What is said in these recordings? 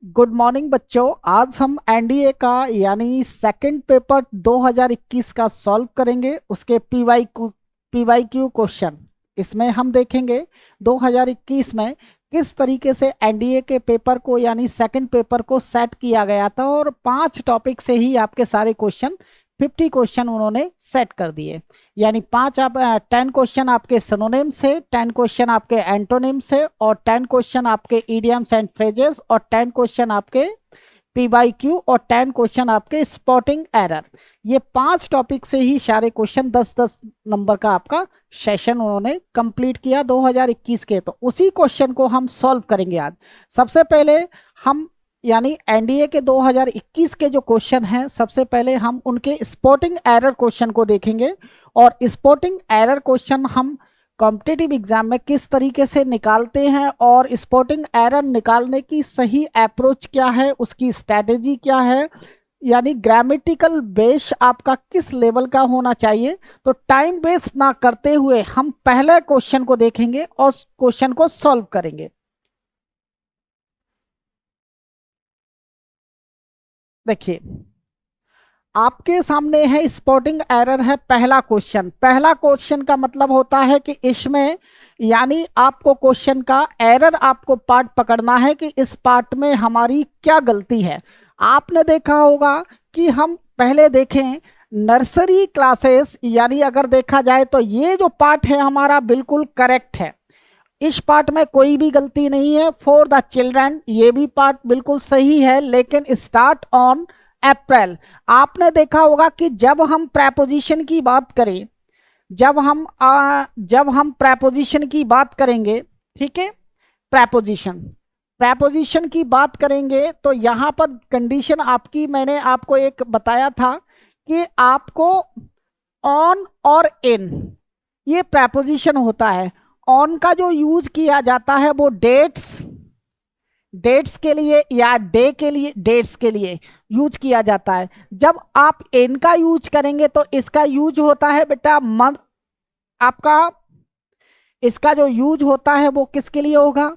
Good morning बच्चों। आज हम एनडीए का यानी सेकंड पेपर 2021 का सॉल्व करेंगे। उसके पीवाईक्यू क्वेश्चन इसमें हम देखेंगे 2021 में किस तरीके से एनडीए के पेपर को यानी सेकंड पेपर को सेट किया गया था, और 5 टॉपिक से ही आपके सारे क्वेश्चन 50 क्वेश्चन उन्होंने सेट कर दिए। यानी 10 क्वेश्चन आपके सिनोनिम से, 10 क्वेश्चन आपके एंटोनिम से, और 10 क्वेश्चन आपके इडियम्स एंड फ्रेजेस, और 10 क्वेश्चन आपके पीवाईक्यू, और 10 क्वेश्चन आपके स्पॉटिंग एरर। ये 5 टॉपिक से ही सारे क्वेश्चन 10-10 नंबर का आपका सेशन उन्होंने कंप्लीट किया 2021 के। तो उसी क्वेश्चन को हम सॉल्व करेंगे आज। सबसे पहले हम यानी एनडीए के 2021 के जो क्वेश्चन हैं, सबसे पहले हम उनके स्पॉटिंग एरर क्वेश्चन को देखेंगे। और स्पॉटिंग एरर क्वेश्चन हम कॉम्पिटिटिव एग्जाम में किस तरीके से निकालते हैं, और स्पॉटिंग एरर निकालने की सही अप्रोच क्या है, उसकी स्ट्रैटेजी क्या है, यानी ग्रामेटिकल बेस आपका किस लेवल का होना चाहिए। तो टाइम वेस्ट ना करते हुए हम पहले क्वेश्चन को देखेंगे और क्वेश्चन को सॉल्व करेंगे। देखिए, आपके सामने है स्पॉटिंग एरर है पहला क्वेश्चन। पहला क्वेश्चन का मतलब होता है कि इसमें यानी आपको क्वेश्चन का एरर आपको पार्ट पकड़ना है कि इस पार्ट में हमारी क्या गलती है। आपने देखा होगा कि हम पहले देखें नर्सरी क्लासेस, यानी अगर देखा जाए तो ये जो पार्ट है हमारा बिल्कुल करेक्ट है। इस पार्ट में कोई भी गलती नहीं है। फॉर द चिल्ड्रन ये भी पार्ट बिल्कुल सही है, लेकिन स्टार्ट ऑन अप्रैल। आपने देखा होगा कि जब हम प्रेपोजिशन की बात करें, जब हम प्रेपोजिशन की बात करेंगे, ठीक है, प्रेपोजिशन प्रेपोजिशन की बात करेंगे तो यहां पर कंडीशन आपकी मैंने आपको एक बताया था कि आपको ऑन और इन ये प्रेपोजिशन होता है। ऑन का जो यूज किया जाता है वो डेट्स के लिए या डे के लिए, डेट्स के लिए यूज किया जाता है। जब आप इन का यूज करेंगे तो इसका यूज होता है बेटा मंथ। आपका इसका जो यूज होता है वो किसके लिए होगा?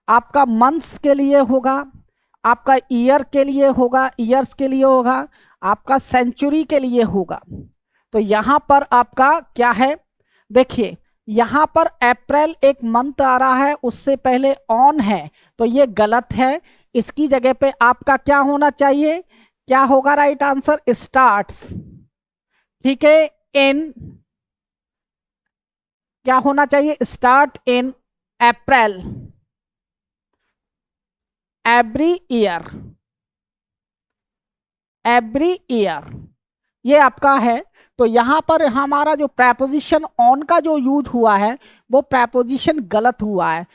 आपका मंथ्स के लिए होगा, आपका ईयर के लिए होगा, ईयर्स के लिए होगा, आपका सेंचुरी के लिए होगा। तो यहां पर आपका क्या है, देखिए यहां पर अप्रैल एक मंथ आ रहा है, उससे पहले ऑन है, तो ये गलत है। इसकी जगह पे आपका क्या होना चाहिए? क्या होगा राइट आंसर? स्टार्ट्स। ठीक है, इन क्या होना चाहिए? Start in April every year ये आपका है। तो यहां पर हमारा जो प्रेपोजिशन ऑन का जो यूज हुआ है वो प्रेपोजिशन गलत हुआ है।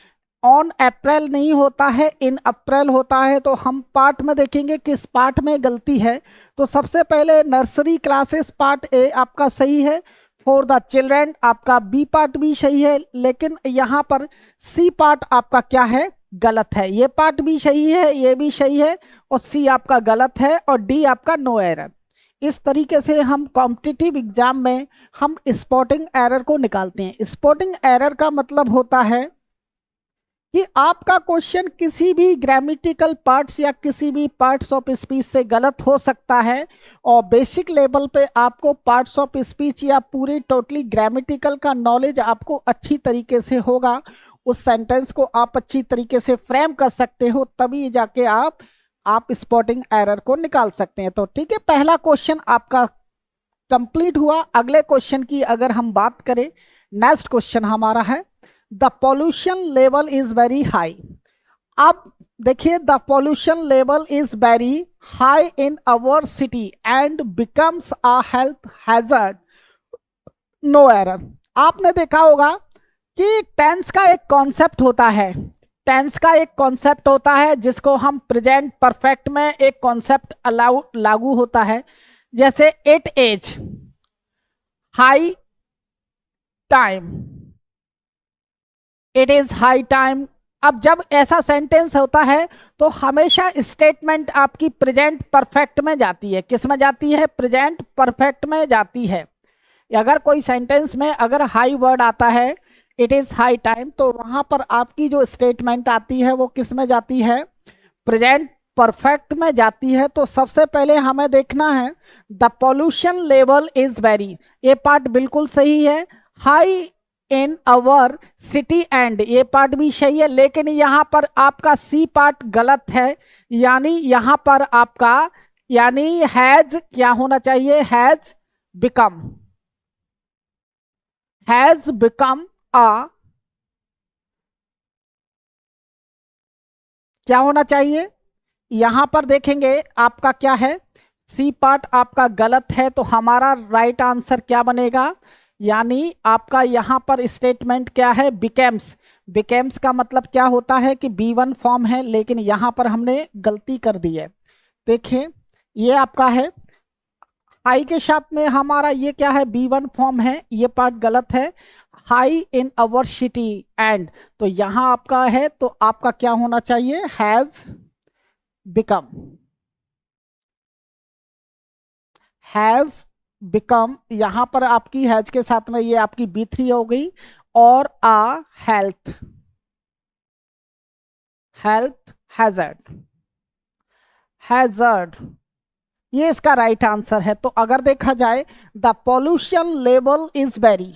ऑन अप्रैल नहीं होता है, इन अप्रैल होता है। तो हम पार्ट में देखेंगे किस पार्ट में गलती है। तो सबसे पहले नर्सरी क्लासेस पार्ट ए आपका सही है। फॉर द चिल्ड्रेन आपका बी पार्ट भी सही है, लेकिन यहाँ पर सी पार्ट आपका क्या है? गलत है। ये पार्ट भी सही है, ये भी सही है, और सी आपका गलत है, और डी आपका नो एरर। इस तरीके से हम कॉम्पिटिटिव एग्जाम में हम स्पॉटिंग एरर को निकालते हैं। स्पॉटिंग एरर का मतलब होता है कि आपका क्वेश्चन किसी भी ग्रामेटिकल पार्ट्स या किसी भी पार्ट्स ऑफ स्पीच से गलत हो सकता है, और बेसिक लेवल पे आपको पार्ट्स ऑफ स्पीच या पूरी टोटली ग्रामेटिकल का नॉलेज आपको अच्छी तरीके से होगा। उस सेंटेंस को आप अच्छी तरीके से फ्रेम कर सकते हो, तभी जाके आप स्पॉटिंग एरर को निकाल सकते हैं। तो ठीक है, पहला क्वेश्चन आपका कंप्लीट हुआ। अगले क्वेश्चन की अगर हम बात करें, नेक्स्ट क्वेश्चन हमारा है the pollution level is very high. अब देखिए, the pollution level is very high in our city and becomes a health hazard, no error. आपने देखा होगा कि टेंस का एक कॉन्सेप्ट होता है, टेंस का एक कॉन्सेप्ट होता है जिसको हम प्रेजेंट परफेक्ट में एक कॉन्सेप्ट लागू होता है। जैसे it is high time, it is high time. अब जब ऐसा सेंटेंस होता है तो हमेशा स्टेटमेंट आपकी प्रेजेंट परफेक्ट में जाती है। किस में जाती है? प्रेजेंट परफेक्ट में जाती है। अगर कोई सेंटेंस में अगर हाई वर्ड आता है, इट इज हाई टाइम, तो वहां पर आपकी जो स्टेटमेंट आती है वो किस में जाती है? प्रेजेंट परफेक्ट में जाती है तो सबसे पहले हमें देखना है the pollution level is very, ये पार्ट बिल्कुल सही है। High in our city and, ये पार्ट भी सही है, लेकिन यहां पर आपका सी पार्ट गलत है। यानी यहां पर आपका यानी हैज क्या होना चाहिए, बिकम हैज बिकम अ, क्या होना चाहिए, यहां पर देखेंगे आपका क्या है, सी पार्ट आपका गलत है, तो हमारा राइट आंसर क्या बनेगा, यानी आपका यहां पर स्टेटमेंट क्या है, बिकेम्स। बिकेम्स का मतलब क्या होता है कि बी वन फॉर्म है, लेकिन यहां पर हमने गलती कर दी है। देखिए ये आपका है, हाई के साथ में हमारा ये क्या है, बी वन फॉर्म है, ये पार्ट गलत है। High in our city and, तो यहां आपका है, तो आपका क्या होना चाहिए, हैज बिकम, हैज बिकम, यहां पर आपकी हैज के साथ में ये आपकी बी थ्री हो गई, और आ हेल्थ, हेल्थ हैजर्ड, हैजर्ड, ये इसका राइट आंसर है। तो अगर देखा जाए the pollution level is very,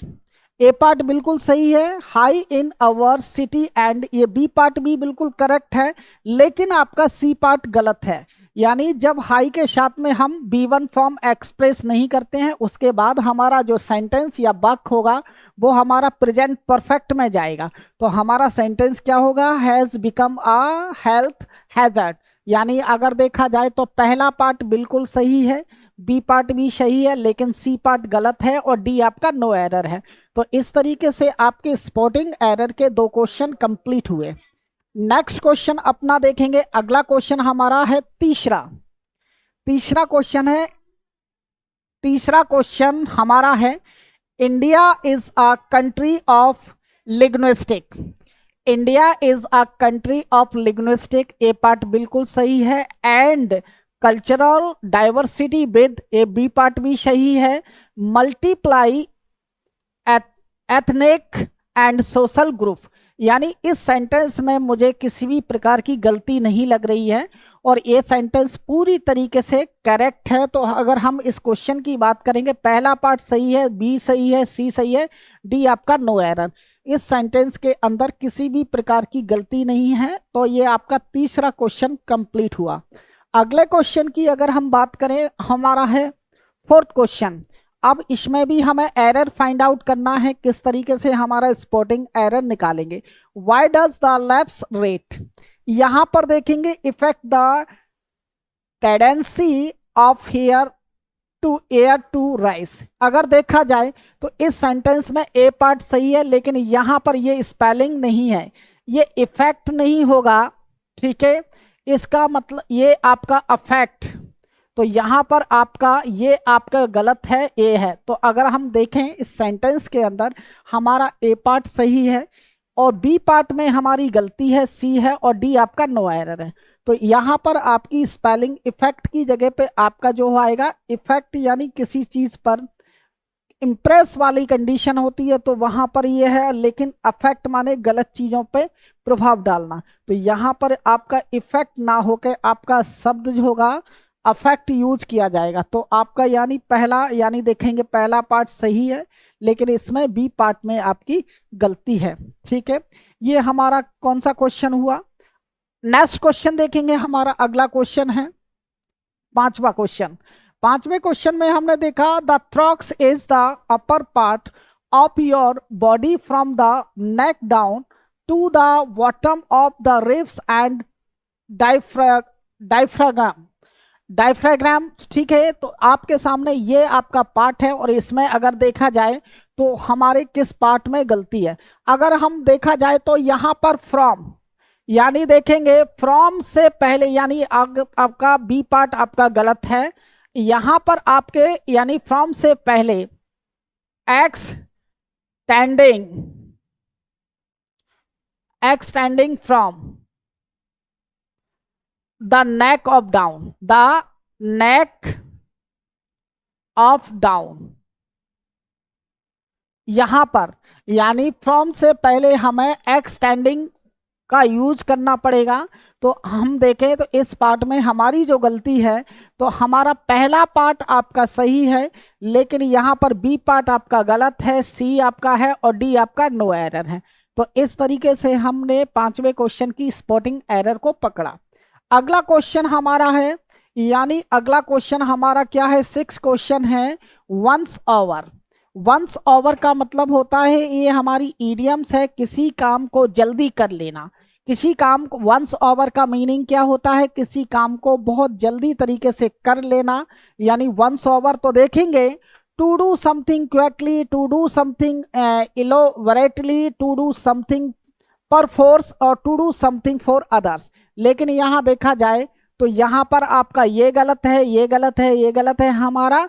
A part बिल्कुल सही है, high in our city and, ये बी पार्ट भी बिल्कुल करेक्ट है, लेकिन आपका सी पार्ट गलत है। यानी जब हाई के साथ में हम बी वन फॉर्म एक्सप्रेस नहीं करते हैं, उसके बाद हमारा जो सेंटेंस या वाक्य होगा वो हमारा प्रेजेंट परफेक्ट में जाएगा। तो हमारा सेंटेंस क्या होगा, has become a health hazard. यानी अगर देखा जाए तो पहला पार्ट बिल्कुल सही है, बी पार्ट भी सही है, लेकिन सी पार्ट गलत है, और डी आपका नो एरर है। तो इस तरीके से आपके स्पॉटिंग एरर के 2 क्वेश्चन कंप्लीट हुए। नेक्स्ट क्वेश्चन अपना देखेंगे, अगला क्वेश्चन हमारा है तीसरा। तीसरा क्वेश्चन है, तीसरा क्वेश्चन हमारा है, India is a country of linguistic, India is a country of linguistic, A part बिल्कुल सही है, and cultural diversity with, A B part भी सही है, multiply ethnic and social group. यानी इस सेंटेंस में मुझे किसी भी प्रकार की गलती नहीं लग रही है, और ये सेंटेंस पूरी तरीके से करेक्ट है। तो अगर हम इस क्वेश्चन की बात करेंगे, पहला पार्ट सही है, बी सही है, सी सही है, डी आपका नो एरर, इस सेंटेंस के अंदर किसी भी प्रकार की गलती नहीं है। तो ये आपका तीसरा क्वेश्चन कंप्लीट हुआ। अगले क्वेश्चन की अगर हम बात करें, हमारा है फोर्थ क्वेश्चन। अब इसमें भी हमें एरर फाइंड आउट करना है, किस तरीके से हमारा स्पॉटिंग एरर निकालेंगे। Why does the lapse rate, यहां पर देखेंगे effect the tendency of hair to air to rise. अगर देखा जाए तो इस सेंटेंस में ए पार्ट सही है, लेकिन यहां पर ये स्पेलिंग नहीं है, ये इफेक्ट नहीं होगा, ठीक है, इसका मतलब ये आपका अफेक्ट, तो यहां पर आपका ये आपका गलत है, ए है। तो अगर हम देखें इस सेंटेंस के अंदर हमारा ए पार्ट सही है, और बी पार्ट में हमारी गलती है, सी है, और डी आपका नो एरर है। तो यहाँ पर आपकी स्पेलिंग इफेक्ट की जगह पे आपका जो आएगा इफेक्ट, यानी किसी चीज पर इम्प्रेस वाली कंडीशन होती है तो वहां पर ये है, लेकिन अफेक्ट माने गलत चीजों पे प्रभाव डालना। तो यहाँ पर आपका इफेक्ट ना होकर आपका शब्द जो होगा अफेक्ट यूज किया जाएगा। तो आपका यानी पहला, यानी देखेंगे पहला पार्ट सही है, लेकिन इसमें बी पार्ट में आपकी गलती है, ठीक है। ये हमारा कौन सा क्वेश्चन हुआ। नेक्स्ट क्वेश्चन देखेंगे, हमारा अगला क्वेश्चन है पांचवा क्वेश्चन। पांचवें क्वेश्चन में हमने देखा the thorax is the upper part of your body from the neck down to the bottom of the ribs and diaphragm, diaphragm, ठीक है। तो आपके सामने ये आपका पार्ट है, और इसमें अगर देखा जाए तो हमारे किस पार्ट में गलती है। अगर हम देखा जाए तो यहाँ पर फ्रॉम, यानी देखेंगे फ्रॉम से पहले, यानी आपका बी पार्ट आपका गलत है। यहां पर आपके यानी फ्रॉम से पहले extending, extending from the neck of down, the neck of down, यहां पर यानी फ्रॉम से पहले हमें एक्सटेंडिंग का यूज करना पड़ेगा। तो हम देखें तो इस पार्ट में हमारी जो गलती है, तो हमारा पहला पार्ट आपका सही है, लेकिन यहाँ पर बी पार्ट आपका गलत है, सी आपका है और डी आपका नो एरर है। तो इस तरीके से हमने पांचवें क्वेश्चन की स्पॉटिंग एरर को पकड़ा। अगला क्वेश्चन हमारा है, यानी अगला क्वेश्चन हमारा क्या है, 6 क्वेश्चन है, वंस ओवर। वंस ओवर का मतलब होता है, ये हमारी इडियम्स है, किसी काम को जल्दी कर लेना। किसी काम को, वंस ओवर का मीनिंग क्या होता है, किसी काम को बहुत जल्दी तरीके से कर लेना, यानी वंस ओवर। तो देखेंगे, to do something quickly, to do something elaborately, to do something पर फोर्स और to do something for others. लेकिन यहां देखा जाए तो यहां पर आपका ये गलत है, ये गलत है, ये गलत है। हमारा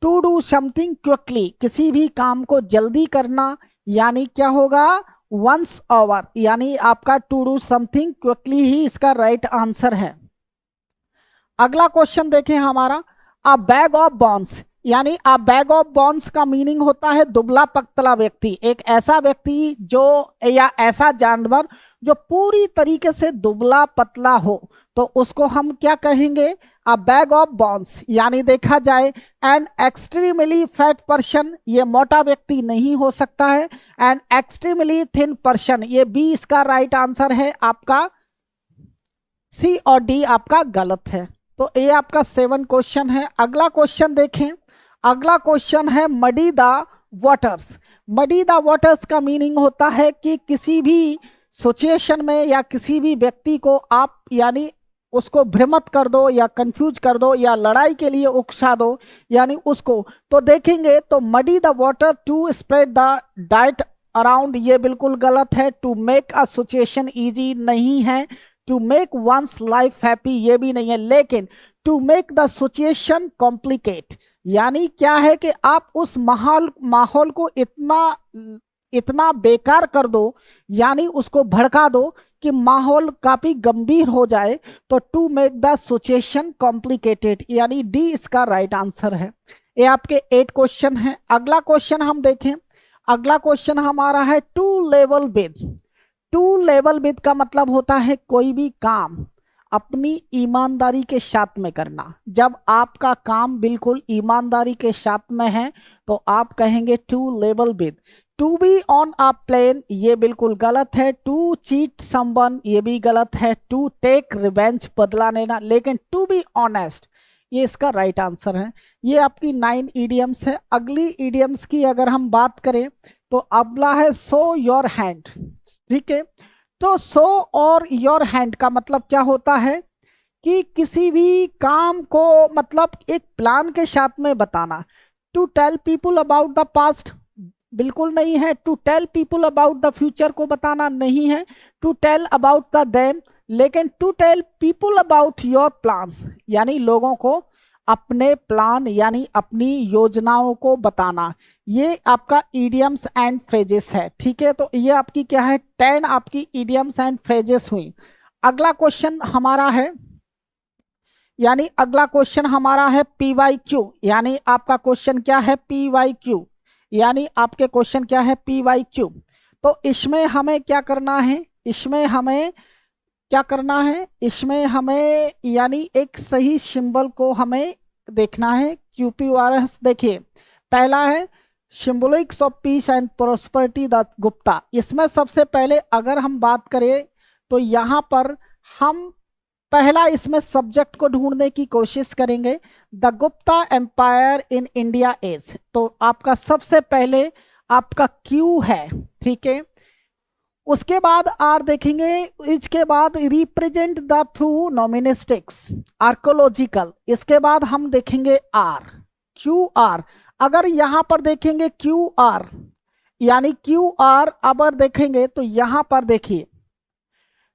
टू डू समथिंग क्विकली, किसी भी काम को जल्दी करना, यानी क्या होगा, वंस ओवर, यानी आपका टू डू समथिंग क्विकली ही इसका राइट आंसर है। अगला क्वेश्चन देखें हमारा, अ बैग ऑफ बॉन्स, यानी अ बैग ऑफ बॉन्स का मीनिंग होता है दुबला पतला व्यक्ति, एक ऐसा व्यक्ति जो, या ऐसा जानवर जो पूरी तरीके से दुबला पतला हो, तो उसको हम क्या कहेंगे, अ बैग ऑफ बॉन्स। यानी देखा जाए, एन एक्सट्रीमली फैट पर्सन, ये मोटा व्यक्ति नहीं हो सकता है। एन एक्सट्रीमली थिन पर्सन, ये बी इसका राइट आंसर है आपका, सी और डी आपका गलत है। तो ये आपका 7 क्वेश्चन है। अगला क्वेश्चन देखें, अगला क्वेश्चन है muddy the waters. Muddy the waters का मीनिंग होता है कि किसी भी सिचुएशन में या किसी भी व्यक्ति को आप, यानी उसको भ्रमित कर दो या कंफ्यूज कर दो या लड़ाई के लिए उकसा दो, यानी उसको। तो देखेंगे तो muddy the water to spread the diet around, ये बिल्कुल गलत है। To make a situation easy नहीं है। To make one's life happy, ये भी नहीं है। लेकिन to make the situation complicate, यानी क्या है कि आप उस माहौल को इतना बेकार कर दो, यानी उसको भड़का दो कि माहौल काफी गंभीर हो जाए। तो to make the situation complicated, यानी डी इसका राइट आंसर है। ये आपके 8 क्वेश्चन है। अगला क्वेश्चन हम देखें, अगला क्वेश्चन हमारा है to level with. To level with का मतलब होता है कोई भी काम अपनी ईमानदारी के साथ में करना। जब आपका काम बिल्कुल ईमानदारी के साथ में है तो आप कहेंगे to level with. To be on a plane, ये बिल्कुल गलत है। टू चीट समवन, ये भी गलत है। टू टेक रिवेंज, बदला लेना। लेकिन टू बी ऑनेस्ट, ये इसका राइट आंसर है। ये आपकी 9 ईडियम्स है। अगली ईडियम्स की अगर हम बात करें तो अगला है शो योर हैंड। ठीक है, तो शो और योर हैंड का मतलब क्या होता है कि किसी भी काम को मतलब एक प्लान के साथ में बताना। To tell people about the past, बिल्कुल नहीं है। To tell people about the future को बताना नहीं है। To tell about the dam, लेकिन to tell people about your plans, यानी लोगों को अपने प्लान यानी अपनी योजनाओं को बताना। ये आपका इडियम्स एंड फ्रेजेस है। ठीक है, तो ये आपकी क्या है, 10 आपकी इडियम्स एंड फ्रेजेस हुई। अगला क्वेश्चन हमारा है, यानी अगला क्वेश्चन हमारा है PYQ, यानी आपका क्वेश्चन क्या है, PYQ, यानी आपके क्वेश्चन क्या है, PYQ। तो इसमें हमें क्या करना है, इसमें हमें क्या करना है, इसमें हमें यानी एक सही सिंबल को हमें देखना है। QPRS देखिए, पहला है symbolics of peace and prosperity the Gupta. इसमें सबसे पहले अगर हम बात करें तो यहाँ पर हम पहला इसमें सब्जेक्ट को ढूंढने की कोशिश करेंगे, the Gupta empire in India age. तो आपका सबसे पहले आपका Q है। ठीक है, उसके बाद आर देखेंगे, इसके बाद रिप्रेजेंट द थ्रू नॉमिनेस्टिक्स आर्कोलॉजिकल। इसके बाद हम देखेंगे आर, QR। अगर यहां पर देखेंगे QR, यानी QR अगर देखेंगे तो यहां पर देखिए,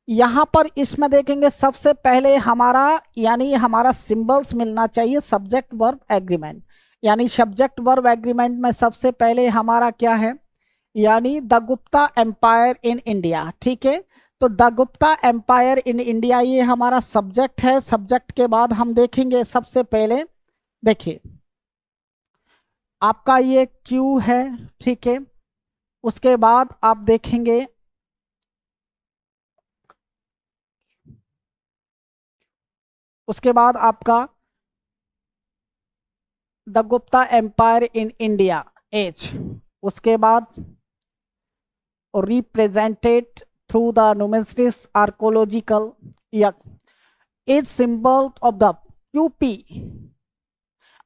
यहां पर इसमें देखेंगे सबसे पहले हमारा यानी हमारा सिंबल्स मिलना चाहिए, सब्जेक्ट वर्ब एग्रीमेंट। यानी सब्जेक्ट वर्ब एग्रीमेंट में सबसे पहले हमारा क्या है, यानी the Gupta empire in India. ठीक है, तो the Gupta empire in India ये हमारा सब्जेक्ट है। सब्जेक्ट के बाद हम देखेंगे सबसे पहले, देखिए आपका ये Q है। ठीक है, उसके बाद आप देखेंगे उसके बाद आपका the Gupta empire in India age, उसके बाद represented through the numismatics archaeological या is symbol of the QP,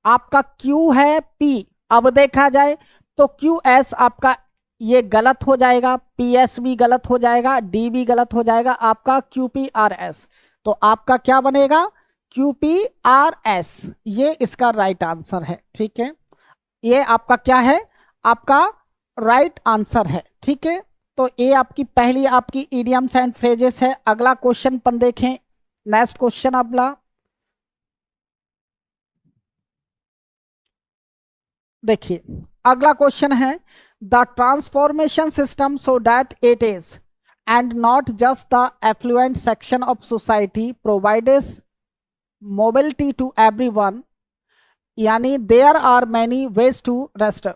आपका क्यू है पी। अब देखा जाए तो क्यू एस आपका ये गलत हो जाएगा, पी एस भी गलत हो जाएगा, डी भी गलत हो जाएगा, आपका क्यू पी आर एस। तो आपका क्या बनेगा, क्यू पी आर एस, ये इसका राइट आंसर है। ठीक है, ये आपका क्या है, आपका राइट आंसर है। ठीक है, तो ये आपकी पहली आपकी इडियम्स एंड फ्रेजेस है। अगला क्वेश्चन अपन देखें, नेक्स्ट क्वेश्चन अगला देखिए, अगला क्वेश्चन है the transformation system so that it is and not just the affluent section of society provides mobility to everyone, यानी there are many ways to rest.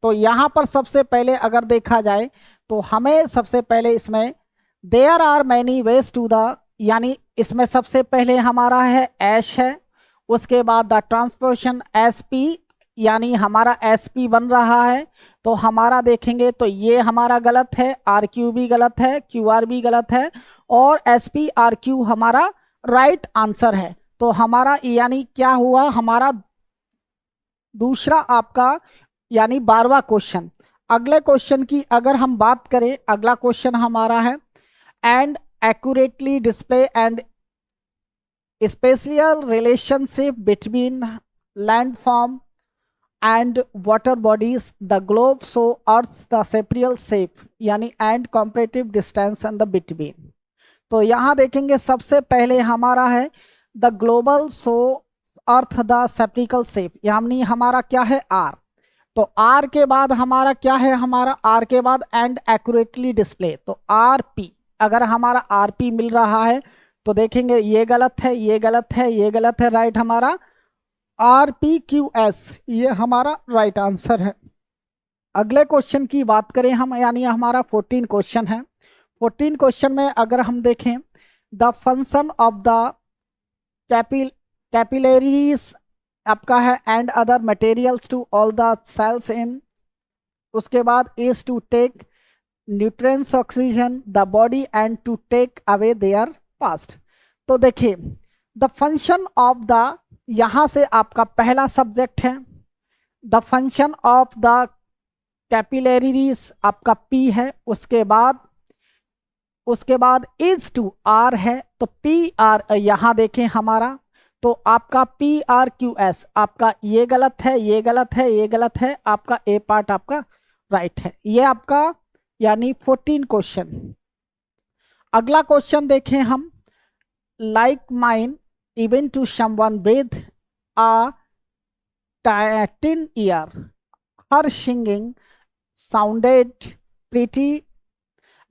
तो यहां पर सबसे पहले अगर देखा जाए तो हमें सबसे पहले इसमें there are many ways to the, यानी इसमें सबसे पहले हमारा है एश है, उसके बाद द ट्रांसपोर्टेशन एस पी, यानी हमारा एस पी बन रहा है। तो हमारा देखेंगे तो ये हमारा गलत है, आर क्यू भी गलत है, क्यू आर भी गलत है, और एस पी आर क्यू हमारा राइट आंसर है। तो हमारा यानी क्या हुआ, हमारा दूसरा आपका यानी 12वां क्वेश्चन। अगले क्वेश्चन की अगर हम बात करें, अगला क्वेश्चन हमारा है and accurately display and spatial relationship between landform and water bodies, the globe so earth the spherical shape, यानी and comparative distance and the between। तो यहाँ देखेंगे सबसे पहले हमारा है the global so earth the spherical shape, यानी हमारा क्या है r। तो r के बाद हमारा क्या है, हमारा r के बाद and accurately display, तो rp, अगर हमारा rp मिल रहा है तो देखेंगे ये गलत है, ये गलत है, ये गलत है, राइट हमारा आर पी क्यू एस, ये हमारा राइट आंसर है। अगले क्वेश्चन की बात करें हम, यानी हमारा 14 क्वेश्चन है। 14 क्वेश्चन में अगर हम देखें the function of the capillaries आपका है and other materials to all the cells in, उसके बाद is to take nutrients oxygen the body and to take away their past. तो देखिए द फंक्शन ऑफ द, यहां से आपका पहला सब्जेक्ट है the function of the capillaries, आपका पी है, उसके बाद इज टू आर है, तो पी आर यहां देखें हमारा, तो आपका पी आर क्यू एस, आपका ये गलत है, ये गलत है, ये गलत है, आपका ए पार्ट आपका राइट है। ये आपका यानी 14 क्वेश्चन। अगला क्वेश्चन देखें हम, like mine even to someone with a tin ear, her singing sounded pretty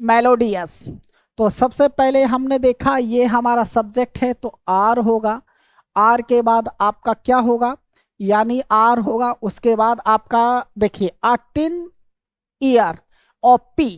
melodious। तो सबसे पहले हमने देखा ये हमारा सब्जेक्ट है, तो आर होगा, आर के बाद आपका क्या होगा, यानी आर होगा, उसके बाद आपका देखिए a tin ear और पी,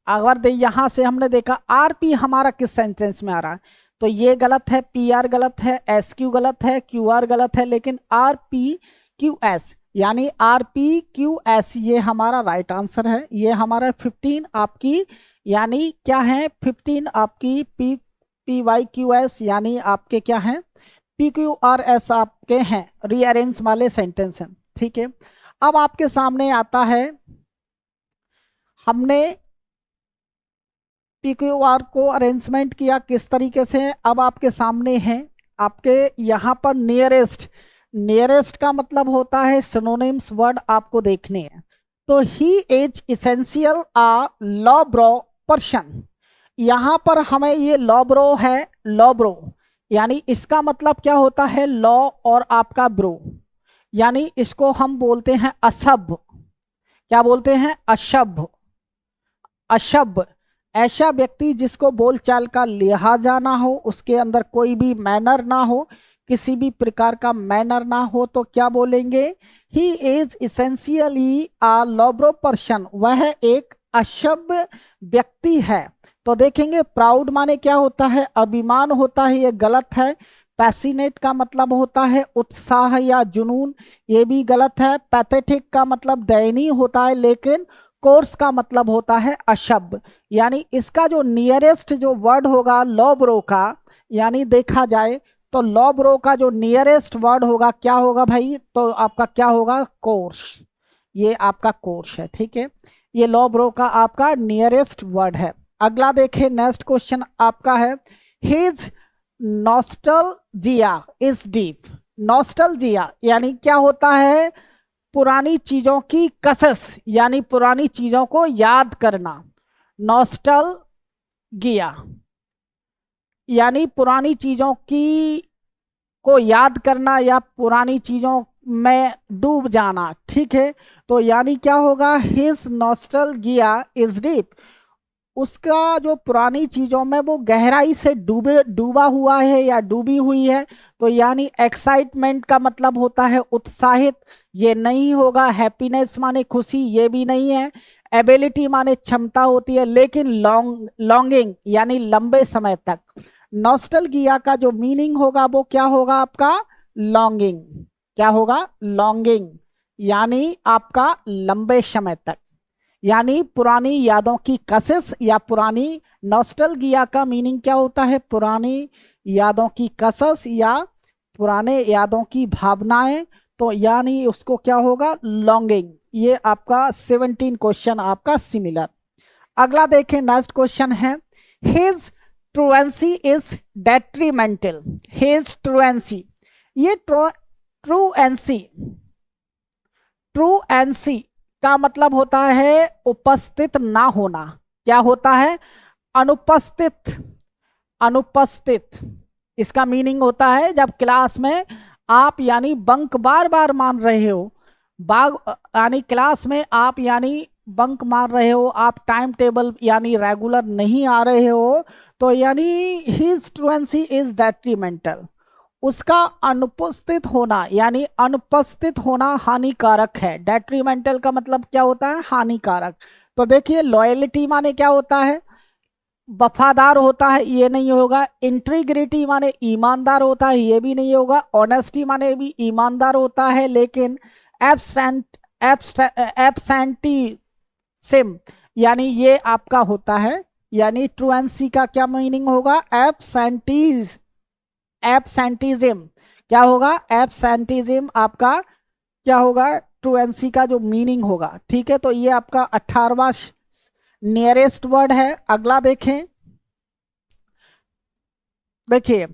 अगर यहां से हमने देखा आर पी हमारा किस सेंटेंस में आ रहा है, तो ये गलत है, पी आर गलत है, एस क्यू गलत है, क्यू आर गलत है, लेकिन आर पी क्यू एस, यानी आर पी क्यू एस ये हमारा राइट आंसर है। ये हमारा 15 आपकी यानी क्या है, 15 आपकी पी वाई क्यू एस, यानी आपके क्या है पी क्यू आर एस आपके हैं रीअरेंज वाले सेंटेंस हैं। ठीक है, अब आपके सामने आता है, हमने PQR को अरेंजमेंट किया किस तरीके से, अब आपके सामने है, आपके यहाँ पर नियरेस्ट, नियरेस्ट का मतलब होता है सिनोनिम्स वर्ड आपको देखने हैं। तो he is essential a lowbrow person, यहाँ पर हमें ये लॉ ब्रो है, लॉ ब्रो यानी इसका मतलब क्या होता है, लॉ और आपका ब्रो, यानी इसको हम बोलते हैं असभ्य, क्या बोलते हैं, अशभ, अशभ ऐसा व्यक्ति जिसको बोलचाल का लिहाजा ना हो, उसके अंदर कोई भी मैनर ना हो, किसी भी प्रकार का मैनर ना हो, तो क्या बोलेंगे, he is essentially a lowbrow person, वह एक अशभ व्यक्ति है। तो देखेंगे प्राउड माने क्या होता है, अभिमान होता है, ये गलत है। पैसिनेट का मतलब होता है उत्साह या जुनून, ये भी गलत है। पैथेटिक का मतलब दयनीय होता है, लेकिन कोर्स का मतलब होता है अशभ। यानी इसका जो नियरेस्ट जो वर्ड होगा लॉब्रो का, यानी देखा जाए तो लॉब्रो का जो नियरेस्ट वर्ड होगा क्या होगा भाई, तो आपका क्या होगा, कोर्स। ये आपका कोर्स है, ठीक है। ये लॉब्रो का आपका नियरेस्ट वर्ड है। अगला देखें, नेक्स्ट क्वेश्चन आपका है, his nostalgia is deep. Nostalgia यानी क्या होता है, पुरानी चीजों की कसस, यानी पुरानी चीजों को याद करना। नॉस्टैल्जिया यानी पुरानी चीजों की को याद करना या पुरानी चीजों में डूब जाना, ठीक है। तो यानी क्या होगा, हिज नॉस्टैल्जिया इज डीप, उसका जो पुरानी चीजों में वो गहराई से डूबा हुआ है या डूबी हुई है। तो यानी एक्साइटमेंट का मतलब होता है उत्साहित, ये नहीं होगा। हैप्पीनेस माने खुशी, ये भी नहीं है। एबिलिटी माने क्षमता होती है, लेकिन लॉन्गिंग यानी लंबे समय तक। नॉस्टैल्जिया का जो मीनिंग होगा वो क्या होगा आपका, लॉन्गिंग। क्या होगा, लॉन्गिंग यानी आपका लंबे समय तक, यानी पुरानी यादों की कशिश या पुरानी। नॉस्टैल्जिया का मीनिंग क्या होता है, पुरानी यादों की कशिश या पुराने यादों की भावनाएं। तो यानी उसको क्या होगा, लॉन्गिंग। ये आपका 17 क्वेश्चन आपका सिमिलर। अगला देखें, नेक्स्ट क्वेश्चन है, हिज ट्रुएंसी इज डेट्रीमेंटल। हिज ट्रुएंसी, ये ट्रुएंसी ट्रुएंसी का मतलब होता है उपस्थित ना होना। क्या होता है, अनुपस्थित। अनुपस्थित इसका मीनिंग होता है जब क्लास में आप यानी बंक बार बार मान रहे हो, बाग यानी क्लास में आप यानी बंक मार रहे हो, आप टाइम टेबल यानी रेगुलर नहीं आ रहे हो, तो यानी हिज ट्रुएंसी इज डेट्रीमेंटल, उसका अनुपस्थित होना यानी अनुपस्थित होना हानिकारक है। डेट्रीमेंटल का मतलब क्या होता है, हानिकारक। तो देखिए, लॉयलिटी माने क्या होता है, वफादार होता है, ये नहीं होगा। इंटीग्रिटी माने ईमानदार होता है, ये भी नहीं होगा। ऑनेस्टी माने भी ईमानदार होता है, लेकिन एब्सेंटिज्म यानी ये आपका होता है, यानी ट्रुएंसी का क्या मीनिंग होगा, एब्सेंटिज्म। क्या होगा, एब्सेंटिज्म आपका क्या होगा, ट्रुएंसी का जो मीनिंग होगा, ठीक है। तो ये आपका 18वां नियरेस्ट वर्ड है। अगला देखें, देखिए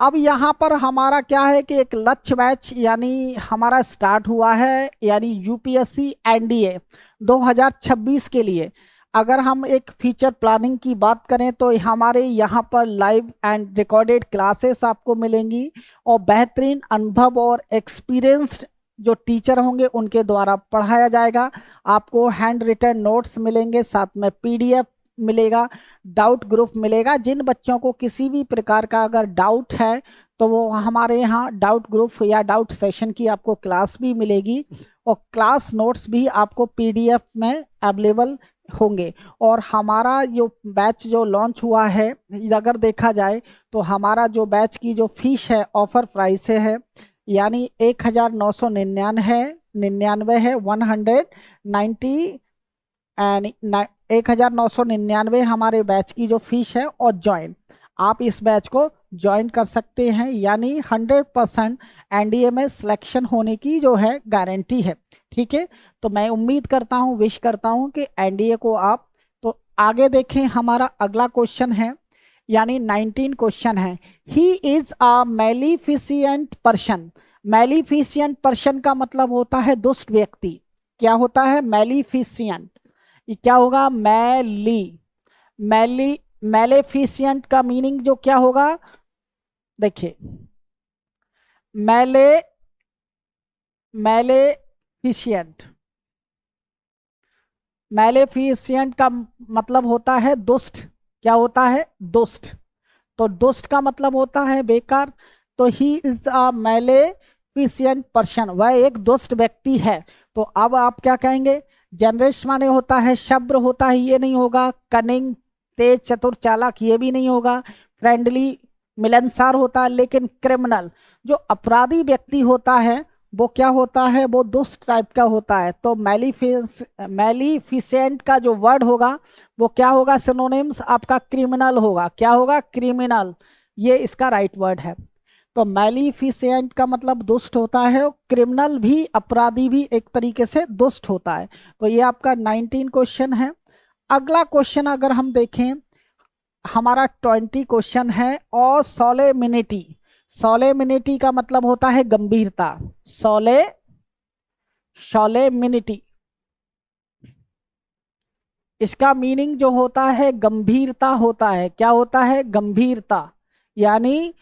अब यहाँ पर हमारा क्या है कि एक लक्ष्य बैच यानी हमारा स्टार्ट हुआ है, यानी यूपीएससी एनडीए 2026 के लिए। अगर हम एक फीचर प्लानिंग की बात करें तो हमारे यहाँ पर लाइव एंड रिकॉर्डेड क्लासेस आपको मिलेंगी, और बेहतरीन अनुभव और एक्सपीरियंस्ड जो टीचर होंगे उनके द्वारा पढ़ाया जाएगा। आपको हैंड रिटन नोट्स मिलेंगे, साथ में पीडीएफ मिलेगा, डाउट ग्रुप मिलेगा। जिन बच्चों को किसी भी प्रकार का अगर डाउट है तो वो हमारे यहाँ डाउट ग्रुप या डाउट सेशन की आपको क्लास भी मिलेगी, और क्लास नोट्स भी आपको पीडीएफ में अवेलेबल होंगे। और हमारा जो बैच जो लॉन्च हुआ है, अगर देखा जाए तो हमारा जो बैच की जो फीस है ऑफर प्राइस से है, यानी 1999 है, 190 एंड 1999 हमारे बैच की जो फीस है। और ज्वाइन, आप इस बैच को ज्वाइन कर सकते हैं, यानी 100% एनडीए में सिलेक्शन होने की जो है गारंटी है, ठीक है। तो मैं उम्मीद करता हूं, विश करता हूं कि एनडीए को आप। तो आगे देखें, हमारा अगला क्वेश्चन है, यानी 19 क्वेश्चन है, he is a maleficent person. Maleficent person का मतलब होता है दुष्ट व्यक्ति। क्या होता है, मैलिफिसिएंट, ये क्या होगा, मैली मैलेफिशिएंट का मीनिंग जो क्या होगा, देखिए मैले मैलेफिशिएंट मैलेफिशिएंट का मतलब होता है दुष्ट। क्या होता है, दुष्ट। तो दुष्ट का मतलब होता है बेकार। तो ही इज अ मैलेफिशिएंट पर्सन, वह एक दुष्ट व्यक्ति है। तो अब आप क्या कहेंगे, जनरस माने होता है शब्द होता है, ये नहीं होगा। कनिंग तेज चतुर चालाक, ये भी नहीं होगा। फ्रेंडली मिलनसार होता है, लेकिन क्रिमिनल जो अपराधी व्यक्ति होता है वो क्या होता है, वो दुष्ट टाइप का होता है। तो मैलिफिसेंट का जो वर्ड होगा वो क्या होगा, सिनोनिम्स आपका क्रिमिनल होगा। क्या होगा, क्रिमिनल, ये इसका राइट वर्ड है। तो मैलिफिसेंट का मतलब दुष्ट होता है, क्रिमिनल भी, अपराधी भी एक तरीके से दुष्ट होता है। तो ये आपका 19 क्वेश्चन है। अगला क्वेश्चन अगर हम देखें, हमारा 20 क्वेश्चन है। और सोलेमिनिटी, सोलेमिनिटी का मतलब होता है गंभीरता। सोलेमिनिटी, इसका मीनिंग जो होता है गंभीरता होता है। क्या होता है, गंभीरता, यानी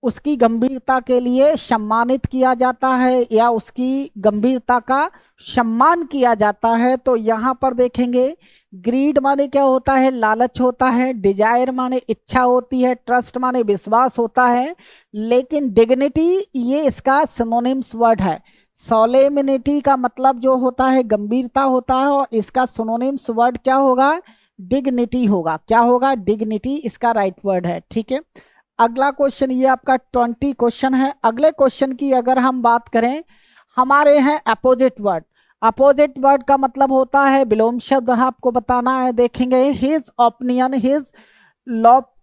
उसकी गंभीरता के लिए सम्मानित किया जाता है या उसकी गंभीरता का सम्मान किया जाता है। तो यहाँ पर देखेंगे, ग्रीड माने क्या होता है, लालच होता है। डिजायर माने इच्छा होती है। ट्रस्ट माने विश्वास होता है। लेकिन डिग्निटी ये इसका सिनोनिम्स वर्ड है। सोलेमिनिटी का मतलब जो होता है गंभीरता होता है, और इसका सिनोनिम्स वर्ड क्या होगा, डिग्निटी होगा। क्या होगा, डिग्निटी इसका राइट वर्ड है। ठीक है, अगला क्वेश्चन, ये आपका 20 क्वेश्चन है। अगले क्वेश्चन की अगर हम बात करें, हमारे हैं अपोजिट वर्ड। अपोजिट वर्ड का मतलब होता है विलोम शब्द, आपको बताना है। देखेंगे, his opinion, his lop,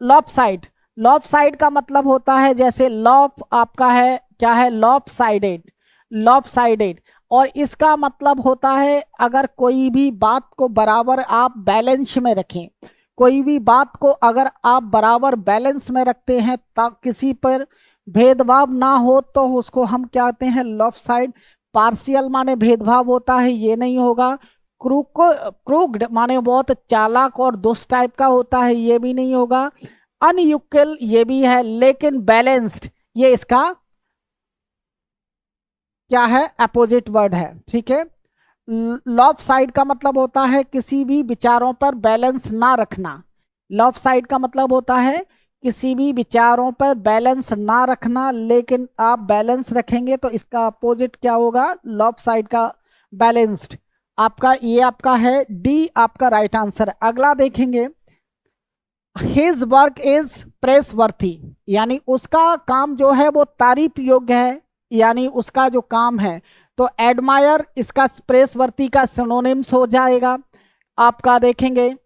lop side. Lop side का मतलब होता है, जैसे लॉप आपका है क्या है, लॉप साइडेड, लॉप साइडेड। और इसका मतलब होता है अगर कोई भी बात को बराबर आप बैलेंस में रखें, कोई भी बात को अगर आप बराबर बैलेंस में रखते हैं, तब किसी पर भेदभाव ना हो, तो उसको हम क्या कहते हैं, लॉप साइड। पार्शियल माने भेदभाव होता है, ये नहीं होगा। क्रूक्ड माने बहुत चालाक और दुष्ट टाइप का होता है, ये भी नहीं होगा। अनइक्वल ये भी है, लेकिन बैलेंस्ड ये इसका क्या है, अपोजिट वर्ड है। ठीक है, लॉप साइड का मतलब होता है किसी भी विचारों पर बैलेंस ना रखना। लॉप साइड का मतलब होता है किसी भी विचारों पर बैलेंस ना रखना, लेकिन आप बैलेंस रखेंगे तो इसका अपोजिट क्या होगा, लॉप साइड का बैलेंस्ड। आपका ये आपका है डी, आपका राइट आंसर। अगला देखेंगे, हिज वर्क इज प्रेसवर्थी, यानी उसका काम जो है वो तारीफ योग्य है, यानी उसका जो काम है। तो एडमायर इसका प्रेसवर्थी का सिनोनिम्स हो जाएगा। आपका देखेंगे,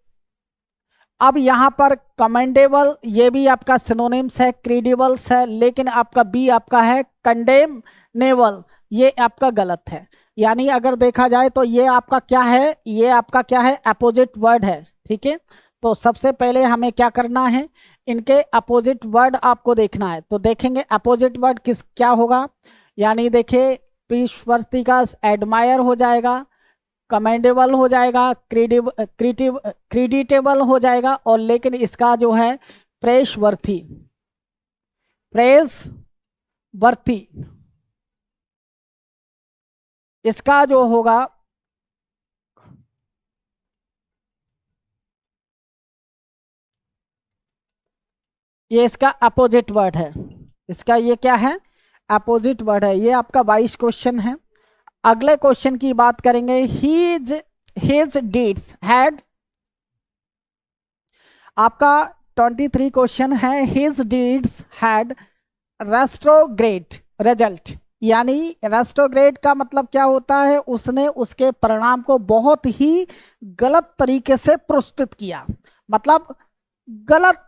अब यहां पर कमेंडेबल ये भी आपका सिनोनिम्स है, क्रेडिबल्स है, लेकिन आपका बी आपका है कंडेमनेबल, ये आपका गलत है। यानी अगर देखा जाए तो ये आपका क्या है, ये आपका क्या है, अपोजिट वर्ड है। ठीक है, तो सबसे पहले हमें क्या करना है, इनके अपोजिट वर्ड आपको देखना है। तो देखेंगे अपोजिट वर्ड किस क्या होगा, यानी देखिए, प्रेसवर्थी का एडमायर हो जाएगा, कमेंडेबल हो जाएगा, क्रेडिटेबल हो जाएगा, और लेकिन इसका जो है प्रेसवर्थी, प्रेसवर्थी इसका जो होगा, ये इसका अपोजिट वर्ड है। इसका ये क्या है, अपोजिट वर्ड है। ये आपका 22 क्वेश्चन है। अगले क्वेश्चन की बात करेंगे, हिज डीड्स हैड, आपका 23 क्वेश्चन है। हिज डीड्स हैड रेस्ट्रोग्रेड रिजल्ट, यानी रेस्ट्रोग्रेड का मतलब क्या होता है, उसने उसके परिणाम को बहुत ही गलत तरीके से प्रस्तुत किया। मतलब गलत,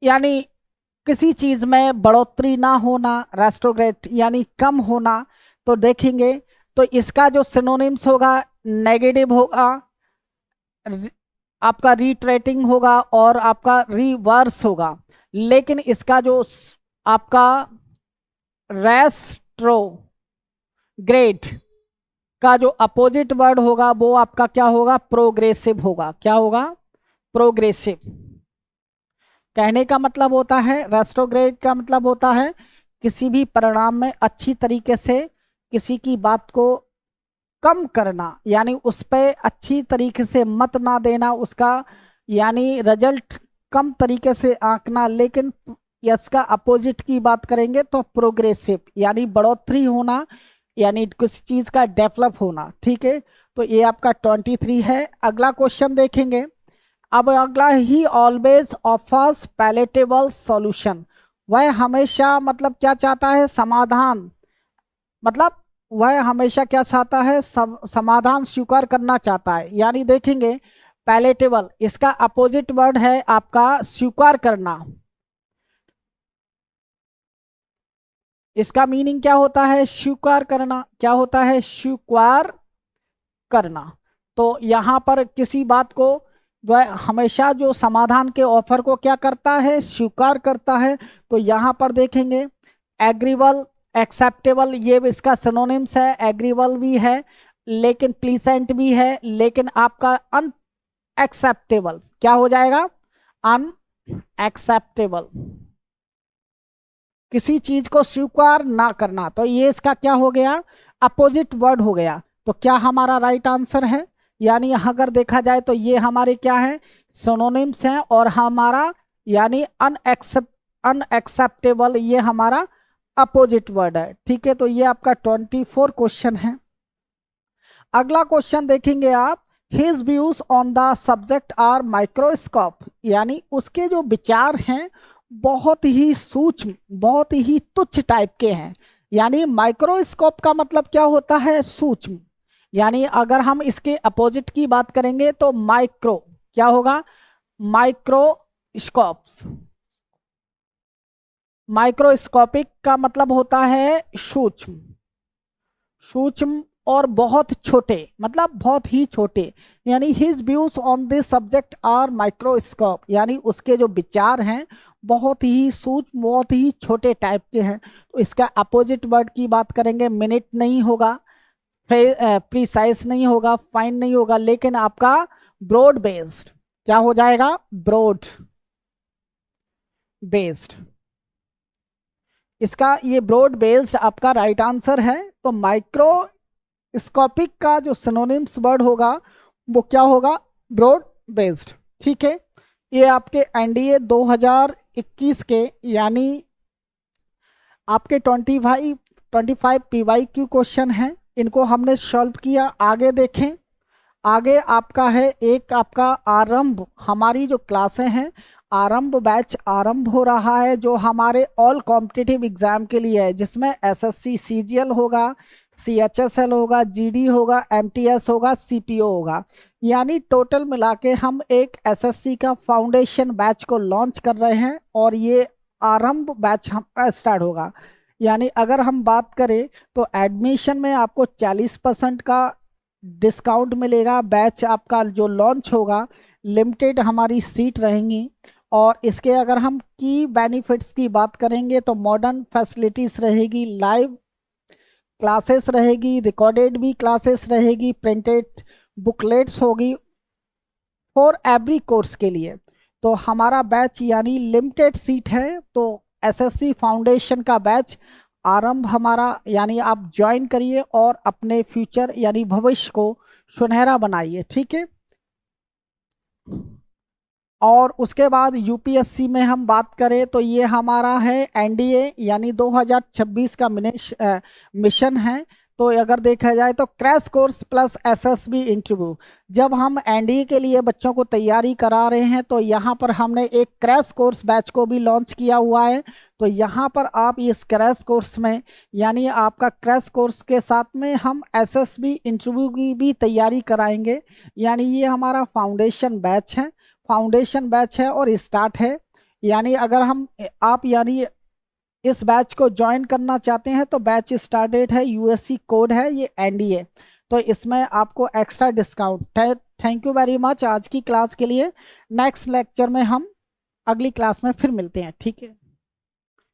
यानी किसी चीज में बढ़ोतरी ना होना, रेस्ट्रोग्रेड यानी कम होना। तो देखेंगे, तो इसका जो सिनोनिम्स होगा, नेगेटिव होगा, आपका रिट्रेटिंग होगा, और आपका रिवर्स होगा। लेकिन इसका जो आपका रेस्ट्रोग्रेड का जो अपोजिट वर्ड होगा वो आपका क्या होगा, प्रोग्रेसिव होगा। क्या होगा, प्रोग्रेसिव। कहने का मतलब होता है, रेस्ट्रोग्रेड का मतलब होता है किसी भी परिणाम में अच्छी तरीके से किसी की बात को कम करना, यानी उस पर अच्छी तरीके से मत ना देना, उसका यानी रिजल्ट कम तरीके से आंकना। लेकिन इसका अपोजिट की बात करेंगे तो प्रोग्रेसिव, यानी बढ़ोतरी होना, यानी कुछ चीज का डेवलप होना। ठीक है, तो ये आपका 23 है। अगला क्वेश्चन देखेंगे, अब अगला, ही ऑलवेज ऑफर्स पैलेटेबल सॉल्यूशन। वह हमेशा मतलब क्या चाहता है, समाधान, मतलब वह हमेशा क्या चाहता है, समाधान स्वीकार करना चाहता है। यानी देखेंगे पैलेटेबल, इसका अपोजिट वर्ड है आपका स्वीकार करना। इसका मीनिंग क्या होता है, स्वीकार करना। क्या होता है, स्वीकार करना। तो यहां पर किसी बात को वह हमेशा जो समाधान के ऑफर को क्या करता है, स्वीकार करता है। तो यहां पर देखेंगे एग्रीबल, एक्सेप्टेबल, ये इसका सिनोनिम्स है। एग्रीबल भी है लेकिन प्लीसेंट भी है, लेकिन आपका अनएक्सेप्टेबल क्या हो जाएगा, अनएक्सेप्टेबल, किसी चीज को स्वीकार ना करना। तो ये इसका क्या हो गया, अपोजिट वर्ड हो गया। तो क्या हमारा राइट आंसर है, यानी अगर देखा जाए तो ये हमारे क्या है, सिनोनिम्स हैं, और हमारा यानी अनएक्सेप्टेबल ये हमारा अपोजिट वर्ड है। ठीक है, तो ये आपका 24 क्वेश्चन है। अगला क्वेश्चन देखेंगे आप, his views on the subject are microscope, यानी उसके जो विचार हैं बहुत ही सूक्ष्म, बहुत ही तुच्छ टाइप के हैं। यानी माइक्रोस्कोप का मतलब क्या होता है, सूक्ष्म। यानी अगर हम इसके अपोजिट की बात करेंगे तो माइक्रो क्या होगा, माइक्रोस्कोप्स। माइक्रोस्कोपिक का मतलब होता है सूक्ष्म, सूक्ष्म और बहुत छोटे, मतलब बहुत ही छोटे। यानी his views on this subject are microscope, यानी उसके जो विचार हैं बहुत ही सूक्ष्म, बहुत ही छोटे टाइप के हैं। तो इसका अपोजिट वर्ड की बात करेंगे, मिनट नहीं होगा, प्रिसाइज नहीं होगा, फाइन नहीं होगा, लेकिन आपका ब्रॉड बेस्ड क्या हो जाएगा, ब्रॉड बेस्ड। इसका ये ब्रॉड बेस्ड आपका राइट आंसर है। तो माइक्रोस्कोपिक का जो सिनोनिम्स वर्ड होगा वो क्या होगा, ब्रॉड बेस्ड। ठीक है, ये आपके एनडीए 2021 के यानी आपके 25 PYQ क्वेश्चन हैं, इनको हमने सॉल्व किया। आगे देखें, आगे आपका है एक आपका आरंभ, हमारी जो क्लासें हैं आरंभ बैच आरंभ हो रहा है, जो हमारे ऑल कॉम्पिटिटिव एग्जाम के लिए है, जिसमें एसएससी सीजीएल होगा, सीएचएसएल होगा, जीडी होगा, एमटीएस होगा, सीपीओ होगा। यानी टोटल मिला के हम एक एसएससी का फाउंडेशन बैच को लॉन्च कर रहे हैं, और ये आरंभ बैच हम स्टार्ट होगा। यानी अगर हम बात करें तो एडमिशन में आपको 40% का डिस्काउंट मिलेगा। बैच आपका जो लॉन्च होगा, लिमिटेड हमारी सीट रहेंगी। और इसके अगर हम की बेनिफिट्स की बात करेंगे तो मॉडर्न फैसिलिटीज रहेगी, लाइव क्लासेस रहेगी, रिकॉर्डेड भी क्लासेस रहेगी, प्रिंटेड बुकलेट्स होगी फॉर एवरी कोर्स के लिए। तो हमारा बैच यानी लिमिटेड सीट है, तो एसएससी फाउंडेशन का बैच आरंभ हमारा, यानी आप ज्वाइन करिए और अपने फ्यूचर यानी भविष्य को सुनहरा बनाइए। ठीक है, और उसके बाद यूपीएससी में हम बात करें तो ये हमारा है एनडीए यानी 2026 का मिशन है। तो अगर देखा जाए तो crash course plus SSB interview, जब हम एनडीए के लिए बच्चों को तैयारी करा रहे हैं तो यहाँ पर हमने एक क्रैश कोर्स बैच को भी लॉन्च किया हुआ है। तो यहाँ पर आप इस क्रैश कोर्स में यानी आपका क्रैश कोर्स के साथ में हम एसएसबी इंटरव्यू की भी तैयारी कराएंगे। यानी ये हमारा फाउंडेशन बैच है, फाउंडेशन बैच है और स्टार्ट है। यानी अगर हम आप यानी इस बैच को ज्वाइन करना चाहते हैं तो बैच स्टार्ट डेट है, यूएससी कोड है ये एनडीए, तो इसमें आपको एक्स्ट्रा डिस्काउंट है। थैंक यू वेरी मच आज की क्लास के लिए। नेक्स्ट लेक्चर में हम अगली क्लास में फिर मिलते हैं। ठीक है।